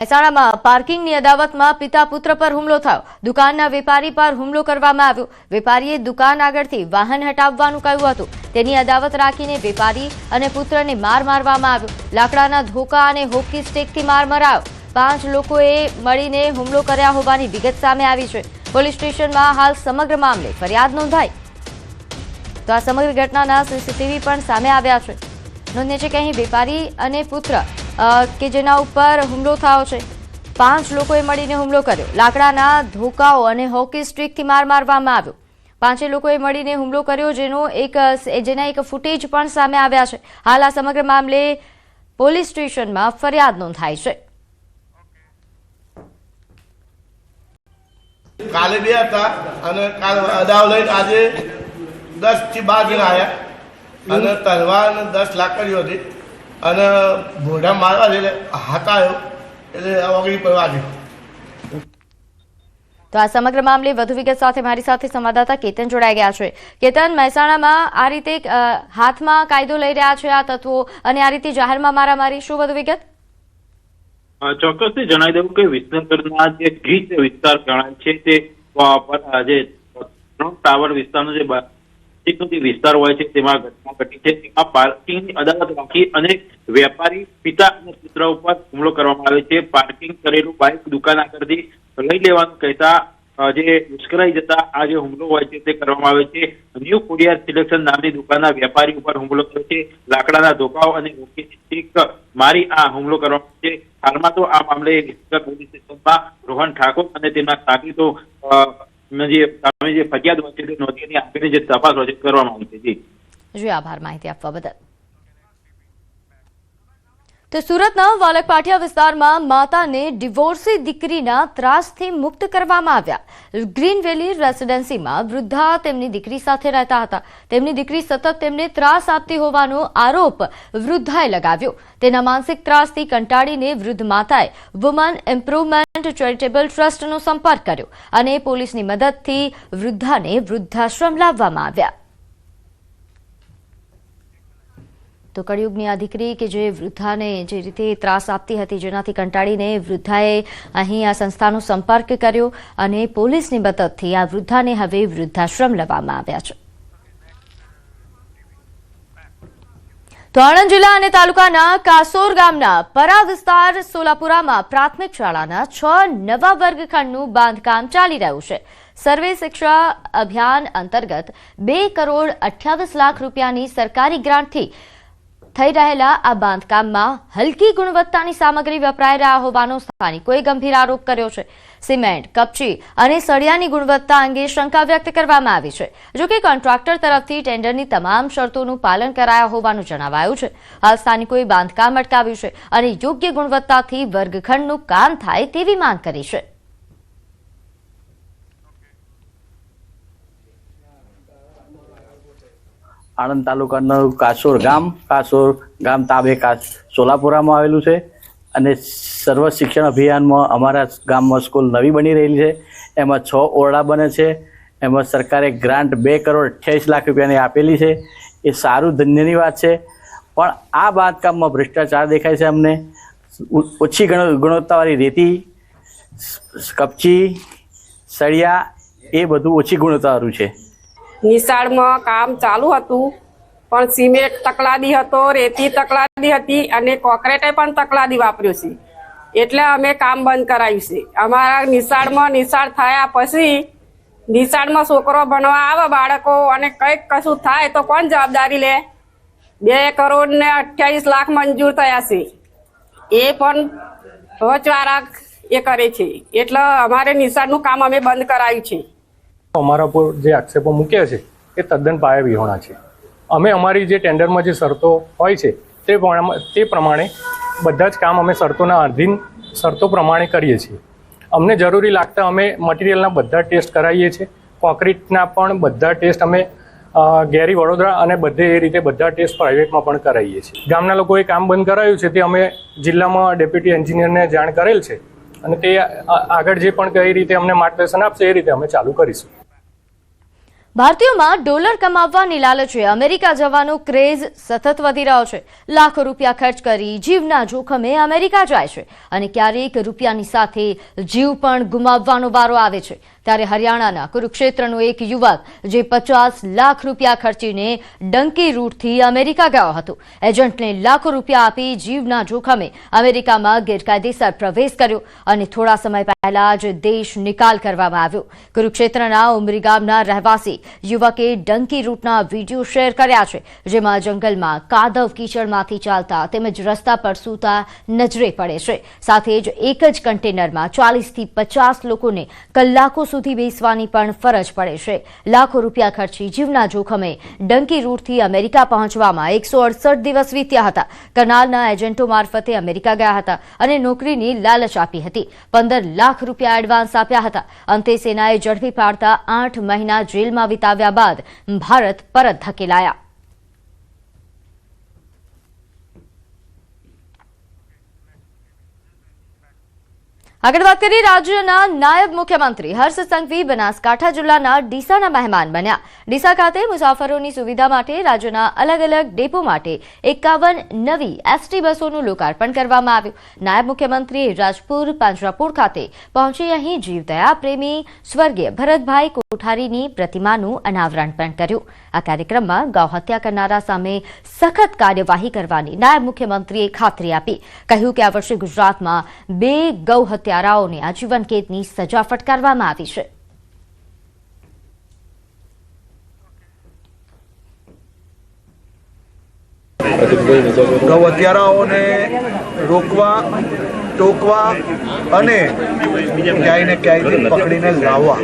મહેસાણામાં પાર્કિંગની અદાવતમાં પિતા પુત્ર પર હુમલો થયો। દુકાનના વેપારી પર હુમલો કરવામાં આવ્યો। વેપારીએ દુકાન આગળથી વાહન હટાવવાનું કહ્યું હતું। તેની અદાવત રાખીને વેપારી અને પુત્રને માર મારવામાં આવ્યો। લાકડાના ધોકા અને હોકી સ્ટિકથી માર મરાયો। 5 લોકોએ મળીને હુમલો કર્યા હોવાની વિગત સામે આવી છે। પોલીસ સ્ટેશનમાં હાલ સમગ્ર મામલે ફરિયાદ નોંધાઈ। તો આ સમગ્ર ઘટનાના સીસીટીવી પણ સામે આવ્યા છે। નોંધનીય છે કે અહીં વેપારી અને પુત્ર કે જેના ઉપર હુમલો થયો છે। 5 લોકોએ મળીને હુમલો કર્યો। લાકડાના ધોકાઓ અને હોકી સ્ટિકથી માર મારવામાં આવ્યો। 5 લોકોએ મળીને હુમલો કર્યો જેના એક ફૂટેજ પણ સામે આવ્યા છે। હાલ આ સમગ્ર મામલે પોલીસ સ્ટેશનમાં ફરિયાદ નોંધાઈ છે। કાલે બે હતા અને કાલ અદાવ લઈને આજે 10 થી 12 જણા આવ્યા અને તલવાર અને 10 લાકડીઓ હતી અને ભોંડા મારવા એટલે હાથ આવ્યો એટલે ઓગળી પડવા ગયો। તો આ સમગ્ર મામલે વધુ વિગત સાથે મારી સાથે સંવાદદાતા કેતન જોડાઈ ગયા છે। કેતન, મહેસાણામાં આ રીતે હાથમાં કાયદો લઈ રહ્યા છે આ તત્વો અને આ રીતે જાહેરમાં મારામારી, શું વધુ વિગત? ચોક્કસથી જણાવી દઉં કે વિસનગરના જે ગીચ વિસ્તાર ગણાય છે તે જે ટાવર વિસ્તારનો જે વિસ્તાર હોય છે તેમાં ઘટના ઘટી છે। તેમાં પાર્કિંગની અદાવત રાખી અને વેપારી પિતા અને પુત્ર ઉપર હુમલો કરવામાં આવે છે। પાર્કિંગ કરેલું બાઇક દુકાન આગળથી લઈ લેવાનું કહેતા જે ઉશ્કેરાઈ જતા આ જે હુમલો હોય છે તે કરવામાં આવે છે। ન્યૂ કુરિયર સિલેક્શન નામની દુકાનના વેપારી ઉપર હુમલો કર્યો છે। લાકડાના ધોકાઓ અને હોકી સ્ટિક મારી આ હુમલો કરવામાં આવે છે। હાલમાં તો આ મામલે પોલીસ સ્ટેશનમાં રોહન ઠાકોર અને તેમના સાગરીતો સામે જે ફરિયાદ હોય છે તે નોંધીની આગળની જે તપાસ હોય છે કરવામાં આવી છે। જી આભાર માહિતી આપવા બદલ। તો સુરતના વાલકપાટિયા વિસ્તારમાં માતાને ડિવોર્સી દીકરીના ત્રાસથી મુક્ત કરવામાં આવ્યા। ગ્રીન વેલી રેસિડેન્સીમાં વૃદ્ધા તેમની દીકરી સાથે રહેતા હતા। તેમની દીકરી સતત તેમને ત્રાસ આપતી હોવાનો આરોપ વૃદ્ધાએ લગાવ્યો। તેના માનસિક ત્રાસથી કંટાળીને વૃદ્ધ માતાએ વુમન ઇમ્પ્રુવમેન્ટ ચેરિટેબલ ટ્રસ્ટનો સંપર્ક કર્યો અને પોલીસની મદદથી વૃદ્ધાને વૃદ્ધાશ્રમ લાવવામાં આવ્યા। તો કળિયુગની આ દીકરી કે જે વૃદ્ધાને જે રીતે ત્રાસ આપતી હતી, જેનાથી કંટાળીને વૃદ્ધાએ અહીં આ સંસ્થાનો સંપર્ક કર્યો અને પોલીસની મદદથી આ વૃદ્ધાને હવે વૃદ્ધાશ્રમ લાવવામાં આવ્યા છે। તો આણંદ જિલ્લા અને તાલુકાના કાસોર ગામના પરા વિસ્તાર સોલાપુરામાં પ્રાથમિક શાળાના 6 નવા વર્ગખંડનું બાંધકામ ચાલી રહ્યું છે। સર્વે શિક્ષા અભિયાન અંતર્ગત 2 કરોડ 28 લાખ રૂપિયાની સરકારી ગ્રાન્ટથી થઈ રહેલા આ બાંધકામમાં હલકી ગુણવત્તાની સામગ્રી વપરાઈ રહ્યા હોવાનો સ્થાનિકોએ ગંભીર આરોપ કર્યો છે। સિમેન્ટ, કપચી અને સળિયાની ગુણવત્તા અંગે શંકા વ્યક્ત કરવામાં આવી છે। જોકે કોન્ટ્રાક્ટર તરફથી ટેન્ડરની તમામ શરતોનું પાલન કરાયા હોવાનું જણાવાયું છે। હાલ સ્થાનિકોએ બાંધકામ અટકાવ્યું છે અને યોગ્ય ગુણવત્તાથી વર્ગખંડનું કામ થાય તેવી માંગ કરી છે। આણંદ તાલુકાનું કાસોર ગામ તાબે સોલાપુરામાં આવેલું છે અને સર્વ શિક્ષણ અભિયાનમાં અમારા ગામમાં સ્કૂલ નવી બની રહેલી છે। એમાં 6 ઓરડા બને છે। એમાં સરકારે ગ્રાન્ટ 2 કરોડ 28 લાખ રૂપિયાની આપેલી છે। એ સારું ધન્યની વાત છે, પણ આ બાંધકામમાં ભ્રષ્ટાચાર દેખાય છે। અમને ઓછી ગુણવત્તાવાળી રેતી, કપચી, સળિયા એ બધું ઓછી ગુણવત્તાવાળું છે। નિશાળમાં કામ ચાલુ હતું, પણ સિમેન્ટ તકલાદી હતો, રેતી તકલાદી હતી અને કોન્ક્રીટ પણ તકલાદી વાપર્યો છે, એટલે અમે કામ બંધ કરાવ્યું છે। અમારા નિશાળ થયા પછી નિશાળમાં છોકરો ભણવા આવે બાળકો અને કંઈક કશું થાય તો કોણ જવાબદારી લે? 2 કરોડ ને 28 લાખ મંજૂર થયા છે, એ પણ વચવાળા એ કરે છે, એટલે અમારે નિશાળનું કામ અમે બંધ કરાવ્યું છે। અમારા પર જે આક્ષેપો મૂક્યા છે એ તદ્દન પાયા વિહોણા છે। અમે અમારી જે ટેન્ડરમાં જે શરતો હોય છે તે પ્રમાણે બધા જ કામ અમે શરતોના આધીન શરતો પ્રમાણે કરીએ છીએ। અમને જરૂરી લાગતા અમે મટીરિયલના બધા ટેસ્ટ કરાવીએ છીએ। કોન્ક્રીટના પણ બધા ટેસ્ટ અમે ગેરી વડોદરા અને બધે એ રીતે બધા ટેસ્ટ પ્રાઇવેટમાં પણ કરાવીએ છીએ। ગામના લોકોએ કામ બંધ કરાવ્યું છે તે અમે જિલ્લામાં ડેપ્યુટી એન્જિનિયરને જાણ કરેલ છે અને તે આગળ જે પણ કઈ રીતે અમને માર્ગદર્શન આપશે એ રીતે અમે ચાલુ કરીશું। ભારતીયોમાં ડોલર કમાવવાની લાલચે અમેરિકા જવાનો ક્રેઝ સતત વધી રહ્યો છે. લાખો રૂપિયા ખર્ચ કરી જીવના જોખમે અમેરિકા જાય છે અને ક્યારેક રૂપિયાની સાથે જીવ પણ ગુમાવવાનો વારો આવે છે. ત્યારે હરિયાણાના કુરુક્ષેત્રનો એક યુવક જે 50 લાખ રૂપિયા ખર્ચીને ડંકી રૂટથી અમેરિકા ગયો હતો, એજન્ટને લાખો રૂપિયા આપી જીવના જોખમે અમેરિકામાં ગેરકાયદેસર પ્રવેશ કર્યો અને થોડા સમય પહેલા જ દેશ નિકાલ કરવામાં આવ્યો. કુરુક્ષેત્રના ઉમરી ગામના રહેવાસી યુવકે ડંકી રૂટના વિડીયો શેર કર્યા છે, જેમાં જંગલમાં કાદવ કીચડમાંથી ચાલતા તેમજ રસ્તા પર સૂતા નજરે પડે છે. સાથે જ એક જ કન્ટેનરમાં 40 થી 50 લોકોને કલાકો સુધી બેસવાની પણ ફરજ પડે છે. લાખો રૂપિયા ખર્ચી જીવના જોખમે ડંકી રૂટથી અમેરિકા પહોંચવામાં 168 દિવસ વીત્યા હતા. કરનાલના એજન્ટો મારફતે અમેરિકા ગયા હતા અને નોકરીની લાલચ આપી હતી. 15 લાખ રૂપિયા એડવાન્સ આપ્યા હતા. અંતે સેનાએ ઝડપી પાડતા 8 મહિના જેલમાં વિતાવ્યા બાદ ભારત પરત ધકેલાયા. આગળ વાત કરીએ, રાજ્યના નાયબ મુખ્યમંત્રી હર્ષ સંઘવી બનાસકાંઠા જિલ્લાના ડીસાના મહેમાન બન્યા. ડીસા ખાતે મુસાફરોની સુવિધા માટે રાજ્યના અલગ અલગ ડેપો માટે 51 નવી એસટી બસોનું લોકાર્પણ કરવામાં આવ્યું. નાયબ મુખ્યમંત્રીએ રાજપુર પાંજરાપોળ ખાતે પહોંચી અહીં જીવદયા પ્રેમી સ્વર્ગીય ભરતભાઈ કોઠારીની પ્રતિમાનું અનાવરણ પણ કર્યું. આ કાર્યક્રમમાં ગૌહત્યા કરનારા સામે સખત કાર્યવાહી કરવાની નાયબ મુખ્યમંત્રીએ ખાતરી આપી. કહ્યું કે આ વર્ષે ગુજરાતમાં 2 ગૌહત્યારાઓને આજીવન કેદની સજા ફટકારવામાં આવી છે. ગૌ હત્યારાઓને રોકવા, ટોકવા અને ક્યાંય ને ક્યાંયથી પકડીને લાવવા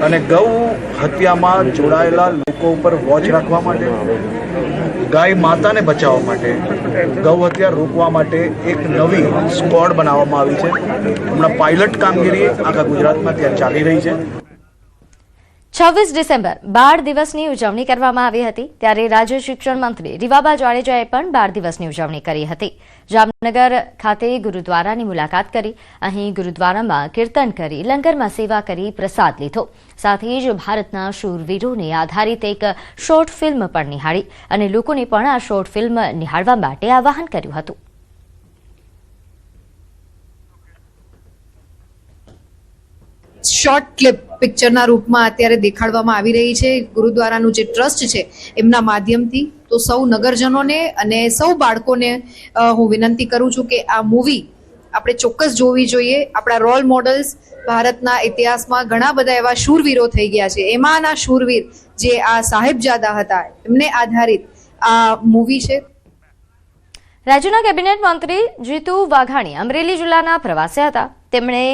અને ગૌ હત્યામાં જોડાયેલા લોકો ઉપર વોચ રાખવા માટે, ગાય માતાને બચાવવા માટે, ગૌ હત્યા રોકવા માટે એક નવી સ્ક્વોડ બનાવવામાં આવી છે. હમણાં પાયલટ કામગીરી આખા ગુજરાતમાં ત્યાં ચાલી રહી છે. 26 ડિસેમ્બર બાળ દિવસની ઉજવણી કરવામાં આવી હતી. ત્યારે રાજ્ય શિક્ષણ મંત્રી રીવાબા જાડેજાએ પણ બાળ દિવસની ઉજવણી કરી હતી. જામનગર ખાતે ગુરુદ્વારાની મુલાકાત કરી. અહીં ગુરુદ્વારામાં કીર્તન કરી, લંગરમાં સેવા કરી, પ્રસાદ લીધો. સાથે જ ભારતના શૂરવીરોને આધારિત એક શોર્ટ ફિલ્મ પણ નિહાળી અને લોકોને પણ આ શોર્ટ ફિલ્મ નિહાળવા માટે આહ્વાન કર્યું હતું. શોર્ટ ક્લિપ પિક્ચરના રૂપમાં અત્યારે દેખાડવામાં આવી રહી છે ગુરુદ્વારાનું જે ટ્રસ્ટ છે એમના માધ્યમથી. તો સૌ નગરજનોને અને સૌ બાળકોને હું વિનંતી કરું છું કે આ મૂવી આપણે ચોક્કસ જોવી જોઈએ. આપણા રોલ મોડલ્સ ભારતના ઇતિહાસમાં ઘણા બધા એવા શૂરવીરો થઈ ગયા છે. એમાંના શૂરવીર જે આ સાહેબજાદા હતા એમને આધારિત આ મૂવી છે. રાજ્યના કેબિનેટ મંત્રી જીતુ વાઘાણી અમરેલી જિલ્લાના પ્રવાસે હતા. તેમણે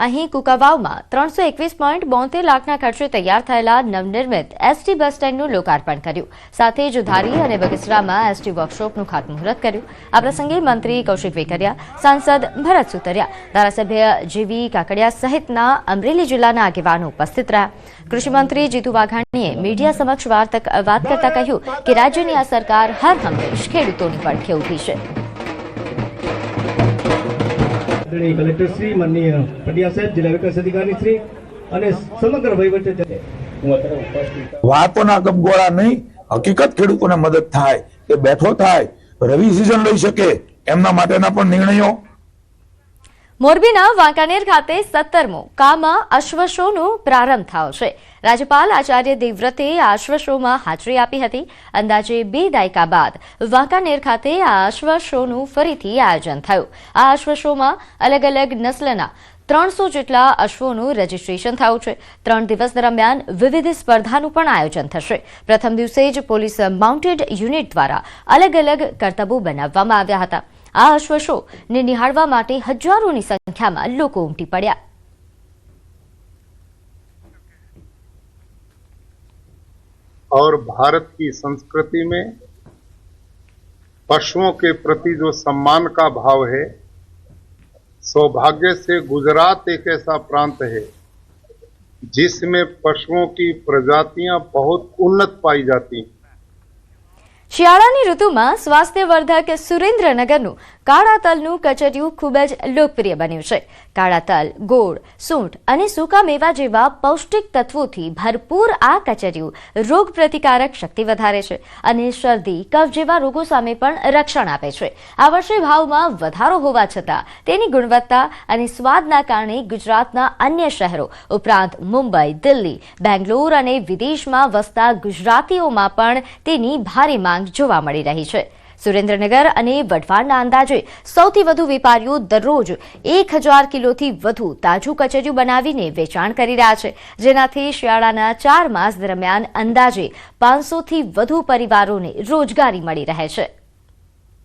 અહીં કુકાવાવમાં 321.72 લાખના ખર્ચે તૈયાર થયેલા નવનિર્મિત એસટી બસ સ્ટેન્ડનું લોકાર્પણ કર્યું. સાથે જ ધારી અને બગસરામાં એસટી વર્કશોપનું ખાતમુહૂર્ત કર્યું. આ પ્રસંગે મંત્રી કૌશિક વેકરિયા, સાંસદ ભરત સુતરિયા, ધારાસભ્ય જીવી કાકડિયા સહિતના અમરેલી જિલ્લાના આગેવાનો ઉપસ્થિત રહ્યા. કૃષિમંત્રી જીતુ વાઘાણીએ મીડિયા સમક્ષ વાત કરતા કહ્યું કે રાજ્યની આ સરકાર હર હંમેશ ખેડૂતોની પડખે ઊભી છે. કલેક્ટર શ્રી, માનનીય પટિયા સાહેબ, જિલ્લા વિકાસ અધિકારી શ્રી અને સમગ્ર વહીવટી વાતોના ગપગોળા નહીં, હકીકત ખેડૂતોને મદદ થાય, કે બેઠો થાય, રવિ સિઝન લઈ શકે એમના માટેના પણ નિર્ણયો. મોરબીના વાંકાનેર ખાતે 17મો કામા અશ્વ શોનો પ્રારંભ થયો છે. રાજ્યપાલ આચાર્ય દેવવ્રતે આ અશ્વ શોમાં હાજરી આપી હતી. અંદાજે 2 દાયકા બાદ વાંકાનેર ખાતે આ અશ્વ શોનું ફરીથી આયોજન થયું. આ અશ્વ શોમાં અલગ અલગ નસ્લના 300 જેટલા અશ્વોનું રજીસ્ટ્રેશન થયું છે. 3 દિવસ દરમિયાન વિવિધ સ્પર્ધાનું પણ આયોજન થશે. પ્રથમ દિવસે જ પોલીસ માઉન્ટેડ યુનિટ દ્વારા અલગ અલગ કરતબો બનાવવામાં આવ્યા હતા. આ અશ્વ શોને નિહાળવા માટે હજારોની સંખ્યામાં લોકો ઉમટી પડ્યા. और भारत की संस्कृति में पशुओं के प्रति जो सम्मान का भाव है, सौभाग्य से गुजरात एक ऐसा प्रांत है जिसमें पशुओं की प्रजातियां बहुत उन्नत पाई जाती हैं. શિયાળાની ઋતુમાં સ્વાસ્થ્યવર્ધક સુરેન્દ્રનગરનું કાળા તલનું કચરિયું ખૂબ જ લોકપ્રિય બન્યું છે. કાળા તલ, ગોળ, સૂંઠ અને સૂકા મેવા જેવા પૌષ્ટિક તત્વોથી ભરપૂર આ કચરિયું રોગ પ્રતિકારક શક્તિ વધારે છે અને શરદી, કફ જેવા રોગો સામે પણ રક્ષણ આપે છે. આ વર્ષે ભાવમાં વધારો હોવા છતાં તેની ગુણવત્તા અને સ્વાદના કારણે ગુજરાતના અન્ય શહેરો ઉપરાંત મુંબઈ, દિલ્હી, બેંગ્લોર અને વિદેશમાં વસતા ગુજરાતીઓમાં પણ તેની ભારે માંગ જોવા મળી રહી છે. સુરેન્દ્રનગર અને વઢવાણના અંદાજે સૌથી વધુ વેપારીઓ દરરોજ 1000 કિલોથી વધુ તાજું કચરિયું બનાવીને વેચાણ કરી રહ્યા છે, જેનાથી શિયાળાના 4 માસ દરમિયાન અંદાજે 500થી વધુ પરિવારોને રોજગારી મળી રહે છે.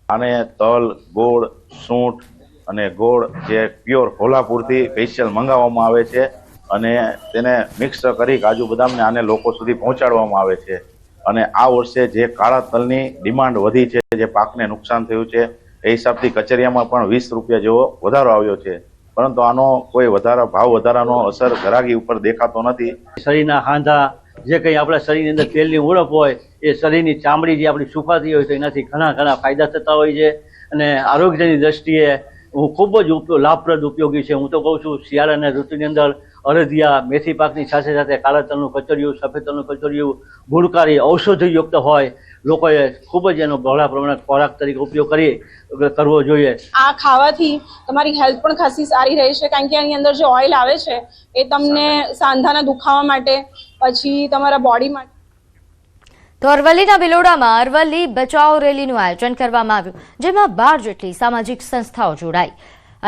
આને તલ, ગોળ, સૂંઠ અને ગોળ જે પ્યોર કોલ્હાપુરથી સ્પેશિયલ મંગાવવામાં આવે છે અને તેને મિક્સ કરી કાજુ બદામને આને લોકો સુધી પહોંચાડવામાં આવે છે. અને આ વર્ષે જે કાળા તલની ડિમાન્ડ વધી છે, જે પાકને નુકસાન થયું છે, એ હિસાબથી કચરિયામાં પણ 20 રૂપિયા જેવો વધારો આવ્યો છે. પરંતુ આનો કોઈ ભાવ વધારાનો અસર ગ્રાહકી ઉપર દેખાતો નથી. શરીરના હાંધા, જે કંઈ આપણા શરીરની અંદર તેલની ઉણપ હોય, એ શરીરની ચામડી જે આપણી સુકાતી હોય તો એનાથી ઘણા ફાયદા થતા હોય છે અને આરોગ્યની દ્રષ્ટિએ હું ખૂબ જ લાભપ્રદ ઉપયોગી છે. હું તો કહું છું શિયાળાના ઋતુની અંદર અડદિયા, મેથી પાકની સાથે સાથે કાળા તલનું કચરિયું, સફેદ તલનું કચરિયું ગુણકારી ઔષધિયુક્ત હોય, લોકોએ ખૂબ જ એનો બહોળા પ્રમાણમાં ખોરાક તરીકે ઉપયોગ કરવો જોઈએ. આ ખાવાથી તમારી હેલ્થ પણ ખાસી સારી રહે છે, કારણ કે આની અંદર જે ઓઇલ આવે છે એ તમને સાંધાના દુખાવા માટે, પછી તમારા બોડી માટે. તો અરવલ્લીના બિલોડામાં અરવલ્લી બચાવ રેલીનું આયોજન કરવામાં આવ્યું, જેમાં 12 જેટલી સામાજિક સંસ્થાઓ જોડાઈ.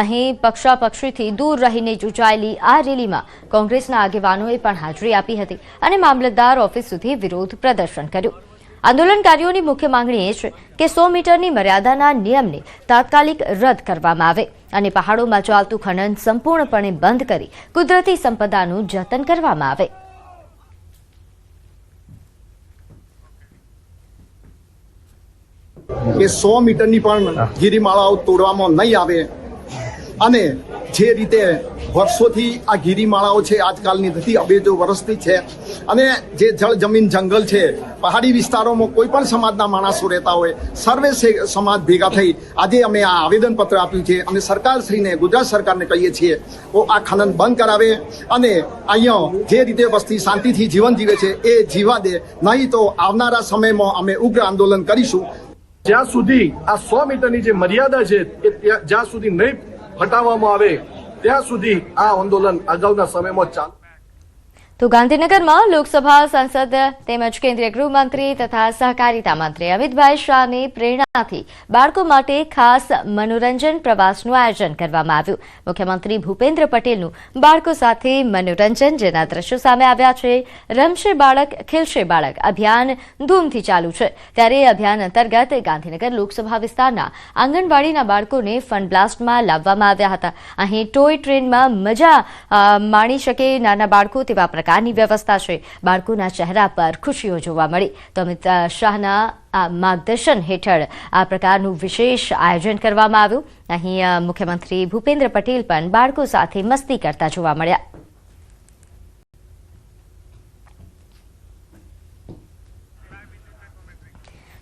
અહીં પક્ષાપક્ષીથી દૂર રહીને યોજાયેલી આ રેલીમાં કોંગ્રેસના આગેવાનોએ પણ હાજરી આપી હતી અને મામલતદાર ઓફિસ સુધી વિરોધ પ્રદર્શન કર્યું. આંદોલનકારીઓની મુખ્ય માંગણી એ છે કે 100 મીટરની મર્યાદાના નિયમને તાત્કાલિક રદ કરવામાં આવે અને પહાડોમાં ચાલતું ખનન સંપૂર્ણપણે બંધ કરી કુદરતી સંપદાનું જતન કરવામાં આવે. કે 100 મીટરની પણ ગિરિમાળાઓ તોડવામાં નહીં આવે અને જે રીતે વર્ષોથી આ ગિરિમાળાઓ છે આજકાલની નથી, અબજો વર્ષથી છે અને જે જળ જમીન જંગલ છે, પહાડી વિસ્તારોમાં કોઈ પણ સમાજના માણસો રહેતા હોય, સર્વે સમાજ ભેગા થઈ આજે અમે આ આવેદનપત્ર આપ્યું છે અને સરકારશ્રીને, ગુજરાત સરકારને કહીએ છીએ તો આ ખનન બંધ કરાવે અને અહીંયા જે રીતે વસ્તી શાંતિથી જીવન જીવે છે એ જીવા દે, નહીં તો આવનારા સમયમાં અમે ઉગ્ર આંદોલન કરીશું. જ્યાં સુધી આ 100 મીટરની જે મર્યાદા છે એ જ્યાં સુધી નહીં હટાવવામાં આવે ત્યાં સુધી આ આંદોલન અગાઉના સમયમાં ચાલુ. તો ગાંધીનગરમાં લોકસભા સાંસદ તેમજ કેન્દ્રીય ગૃહમંત્રી તથા સહકારિતા મંત્રી અમિતભાઈ શાહની પ્રેરણાથી બાળકો માટે ખાસ મનોરંજન પ્રવાસનું આયોજન કરવામાં આવ્યું. મુખ્યમંત્રી ભૂપેન્દ્ર પટેલનું બાળકો સાથે મનોરંજન, જેના દ્રશ્યો સામે આવ્યા છે. રમશે બાળક, ખીલશે બાળક અભિયાન ધૂમથી ચાલુ છે, ત્યારે અભિયાન અંતર્ગત ગાંધીનગર લોકસભા વિસ્તારના આંગણવાડીના બાળકોને ફન બ્લાસ્ટમાં લાવવામાં આવ્યા હતા. અહીં ટોય ટ્રેનમાં મજા માણી શકે નાના બાળકો તેવા પ્રકારની વ્યવસ્થા છે. બાળકોના ચહેરા પર ખુશીઓ જોવા મળી. તો અમિત શાહના આ માર્ગદર્શન હેઠળ આ પ્રકારનું વિશેષ આયોજન કરવામાં આવ્યું. અહીં મુખ્યમંત્રી ભૂપેન્દ્ર પટેલ પણ બાળકો સાથે મસ્તી કરતા જોવા મળ્યા.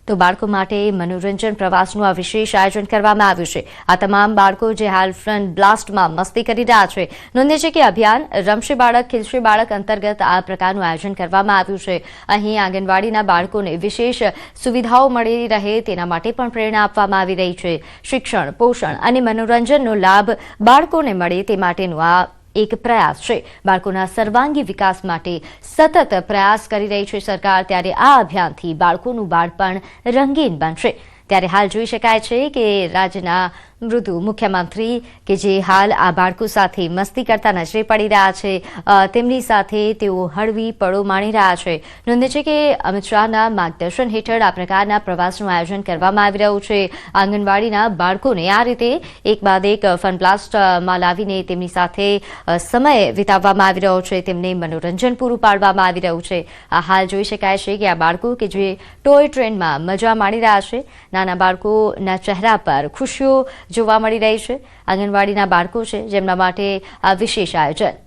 તો બાળકો માટે મનોરંજન પ્રવાસનું આ વિશેષ આયોજન કરવામાં આવ્યું છે. આ તમામ બાળકો જે હાલ ફન બ્લાસ્ટમાં મસ્તી કરી રહ્યા છે. નોંધે છે કે અભિયાન રમશે બાળક, ખીલશે બાળક અંતર્ગત આ પ્રકારનું આયોજન કરવામાં આવ્યું છે. અહીં આંગણવાડીના બાળકોને વિશેષ સુવિધાઓ મળી રહે તેના માટે પણ પ્રેરણા આપવામાં આવી રહી છે. શિક્ષણ, પોષણ અને મનોરંજનનો લાભ બાળકોને મળે તે માટેનું આ એક પ્રયાસ છે. બાળકોના સર્વાંગી વિકાસ માટે સતત પ્રયાસ કરી રહી છે સરકાર, ત્યારે આ અભિયાનથી બાળકોનું બાળપણ રંગીન બનશે. ત્યારે હાલ જોઈ શકાય છે કે રાજ્યના મૃદુ મુખ્યમંત્રી કે જે હાલ આ બાળકો સાથે મસ્તી કરતા નજરે પડી રહ્યા છે, તેમની સાથે તેઓ હળવી પળો માણી રહ્યા છે. નોંધે છે કે અમિત શાહના માર્ગદર્શન હેઠળ આ પ્રકારના પ્રવાસનું આયોજન કરવામાં આવી રહ્યું છે. આંગણવાડીના બાળકોને આ રીતે એક બાદ એક ફન બ્લાસ્ટમાં લાવીને તેમની સાથે સમય વિતાવવામાં આવી રહ્યો છે, તેમને મનોરંજન પૂરું પાડવામાં આવી રહ્યું છે. આ હાલ જોઈ શકાય છે કે આ બાળકો કે જે ટોય ટ્રેનમાં મજા માણી રહ્યા છે, નાના બાળકોના ચહેરા પર ખુશીઓ જોવા મળી રહી છે. આંગણવાડીના બાળકો છે જેમના માટે આ વિશેષ આયોજન.